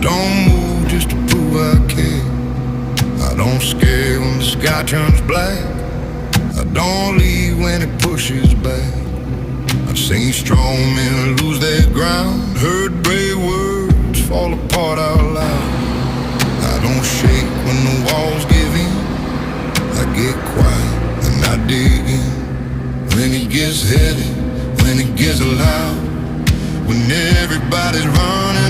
don't move just to prove I care. I don't scare when the sky turns black. I don't leave when it pushes back. I've seen strong men lose their ground, heard brave words fall apart out loud. I don't shake when the walls give in. I get quiet and I dig in. When it gets heavy, when it gets loud, when everybody's running